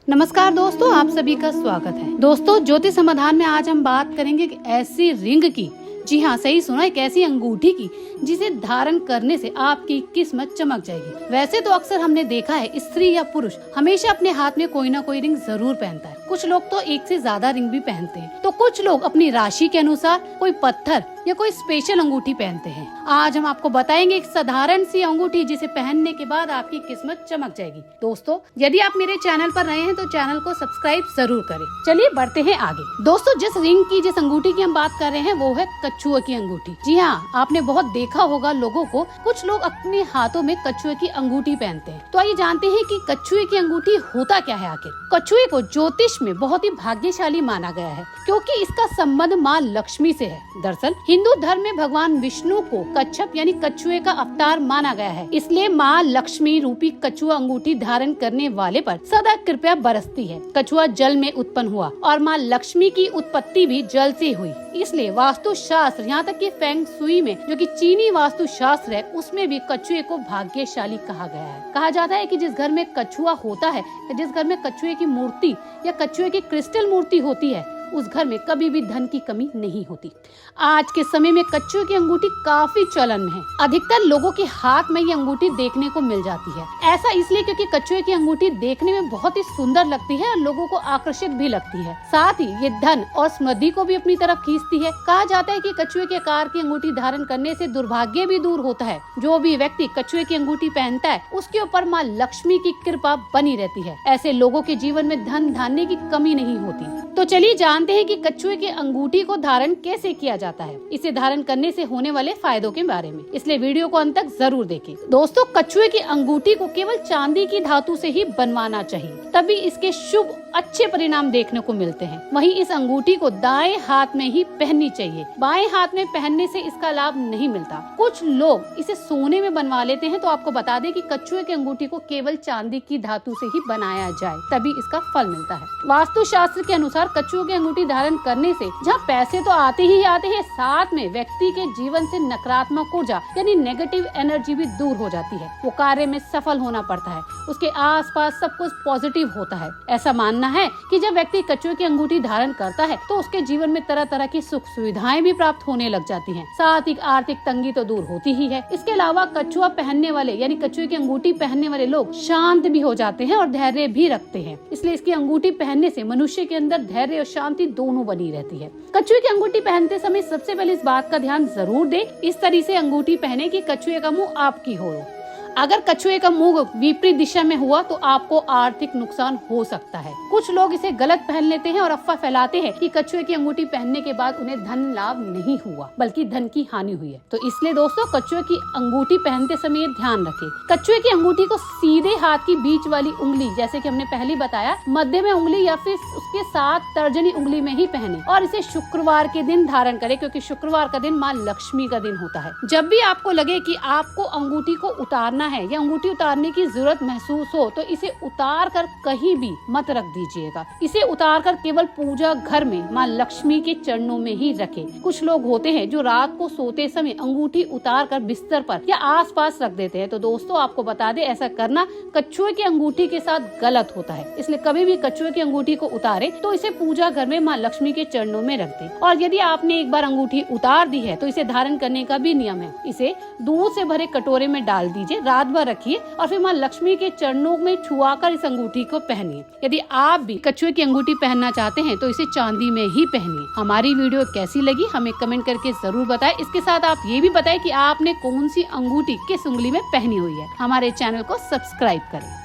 नमस्कार दोस्तों, आप सभी का स्वागत है। दोस्तों, ज्योतिष समाधान में आज हम बात करेंगे कि ऐसी रिंग की, जी हाँ सही सुना, एक ऐसी अंगूठी की जिसे धारण करने से आपकी किस्मत चमक जाएगी। वैसे तो अक्सर हमने देखा है स्त्री या पुरुष हमेशा अपने हाथ में कोई ना कोई रिंग जरूर पहनता है। कुछ लोग तो एक से ज्यादा रिंग भी पहनते हैं, तो कुछ लोग अपनी राशि के अनुसार कोई पत्थर या कोई स्पेशल अंगूठी पहनते हैं। आज हम आपको बताएंगे एक साधारण सी अंगूठी जिसे पहनने के बाद आपकी किस्मत चमक जाएगी। दोस्तों, यदि आप मेरे चैनल पर नए हैं तो चैनल को सब्सक्राइब जरूर करें। चलिए बढ़ते हैं आगे। दोस्तों, जिस अंगूठी की हम बात कर रहे हैं वो है कछुए की अंगूठी। जी हाँ, आपने बहुत देखा होगा लोगों को, कुछ लोग अपने हाथों में कछुए की अंगूठी पहनते हैं। तो आइए जानते हैं कि कछुए की अंगूठी होता क्या है आखिर। कछुए को ज्योतिष में बहुत ही भाग्यशाली माना गया है क्योंकि इसका संबंध माँ लक्ष्मी से है। दरअसल हिंदू धर्म में भगवान विष्णु को कच्छप यानी कछुए का अवतार माना गया है, इसलिए माँ लक्ष्मी रूपी कछुआ अंगूठी धारण करने वाले पर सदा कृपया बरसती है। कछुआ जल में उत्पन्न हुआ और माँ लक्ष्मी की उत्पत्ति भी जल से हुई, इसलिए वास्तु शास्त्र, यहाँ तक कि फेंग शुई में जो कि चीनी वास्तु शास्त्र है, उसमें भी कछुए को भाग्यशाली कहा गया है। कहा जाता है कि जिस घर में कछुआ होता है या जिस घर में कछुए की मूर्ति या कछुए की क्रिस्टल मूर्ति होती है, उस घर में कभी भी धन की कमी नहीं होती। आज के समय में कछुए की अंगूठी काफी चलन में है। अधिकतर लोगों के हाथ में ये अंगूठी देखने को मिल जाती है। ऐसा इसलिए क्योंकि कछुए की अंगूठी देखने में बहुत ही सुंदर लगती है और लोगों को आकर्षित भी लगती है। साथ ही ये धन और समृद्धि को भी अपनी तरफ खींचती है। कहा जाता है कि कछुए के आकार की अंगूठी धारण करने से दुर्भाग्य भी दूर होता है। जो भी व्यक्ति कछुए की अंगूठी पहनता है उसके ऊपर माँ लक्ष्मी की कृपा बनी रहती है। ऐसे लोगों के जीवन में धन धान्य की कमी नहीं होती। तो चलिए जानते हैं कि कछुए की अंगूठी को धारण कैसे किया जाता है, इसे धारण करने से होने वाले फायदों के बारे में, इसलिए वीडियो को अंत तक जरूर देखें। दोस्तों, कछुए की अंगूठी को केवल चांदी की धातु से ही बनवाना चाहिए, तभी इसके शुभ अच्छे परिणाम देखने को मिलते हैं। वहीं इस अंगूठी को दाएं हाथ में ही पहननी चाहिए, बाएं हाथ में पहनने से इसका लाभ नहीं मिलता। कुछ लोग इसे सोने में बनवा लेते हैं, तो आपको बता दें कि कछुए की अंगूठी को केवल चांदी की धातु से ही बनाया जाए, तभी इसका फल मिलता है। वास्तु शास्त्र के अनुसार कछुए की अंगूठी धारण करने से जहाँ पैसे तो आते ही आते हैं, साथ में व्यक्ति के जीवन से नकारात्मक ऊर्जा यानी नेगेटिव एनर्जी भी दूर हो जाती है। वो कार्य में सफल होना पड़ता है, उसके आसपास सब कुछ पॉजिटिव होता है। ऐसा मानना है कि जब व्यक्ति कछुए की अंगूठी धारण करता है तो उसके जीवन में तरह तरह की सुख सुविधाएं भी प्राप्त होने लग जाती हैं। साथ ही आर्थिक तंगी तो दूर होती ही है। इसके अलावा कछुआ पहनने वाले यानी कछुए की अंगूठी पहनने वाले लोग शांत भी हो जाते हैं और धैर्य भी रखते हैं। इसलिए इसकी अंगूठी पहनने से मनुष्य के अंदर धैर्य और शांति दोनों बनी रहती है। कछुए की अंगूठी पहनते समय सबसे पहले इस बात का ध्यान जरूर दें, इस तरह से अंगूठी पहने कि कछुए का मुंह आपकी हो। अगर कछुए का मुंह विपरीत दिशा में हुआ तो आपको आर्थिक नुकसान हो सकता है। कुछ लोग इसे गलत पहन लेते हैं और अफवाह फैलाते हैं कि कछुए की अंगूठी पहनने के बाद उन्हें धन लाभ नहीं हुआ बल्कि धन की हानि हुई है। तो इसलिए दोस्तों, कछुए की अंगूठी पहनते समय ध्यान रखें, कछुए की अंगूठी को सीधे हाथ की बीच वाली उंगली, जैसे कि हमने पहले बताया, मध्य में उंगली या फिर उसके साथ तर्जनी उंगली में ही पहने और इसे शुक्रवार के दिन धारण करें क्योंकि शुक्रवार का दिन माँ लक्ष्मी का दिन होता है। जब भी आपको लगे कि आपको अंगूठी को उतारना है या अंगूठी उतारने की जरूरत महसूस हो तो इसे उतार कर कहीं भी मत रख दीजिएगा। इसे उतार कर केवल पूजा घर में माँ लक्ष्मी के चरणों में ही रखें। कुछ लोग होते हैं जो रात को सोते समय अंगूठी उतार कर बिस्तर पर या आसपास रख देते हैं। तो दोस्तों, आपको बता दें, ऐसा करना कछुए की अंगूठी के साथ गलत होता है। इसलिए कभी भी कछुए की अंगूठी को उतारे तो इसे पूजा घर में माँ लक्ष्मी के चरणों में रख दें। और यदि आपने एक बार अंगूठी उतार दी है तो इसे धारण करने का भी नियम है। इसे दूध से भरे कटोरे में डाल दीजिए, रात भर रखिए और फिर माँ लक्ष्मी के चरणों में छुआकर इस अंगूठी को पहनिए। यदि आप भी कछुए की अंगूठी पहनना चाहते हैं तो इसे चांदी में ही पहनिए। हमारी वीडियो कैसी लगी हमें कमेंट करके जरूर बताएं। इसके साथ आप ये भी बताएं कि आपने कौन सी अंगूठी किस उंगली में पहनी हुई है। हमारे चैनल को सब्सक्राइब करें।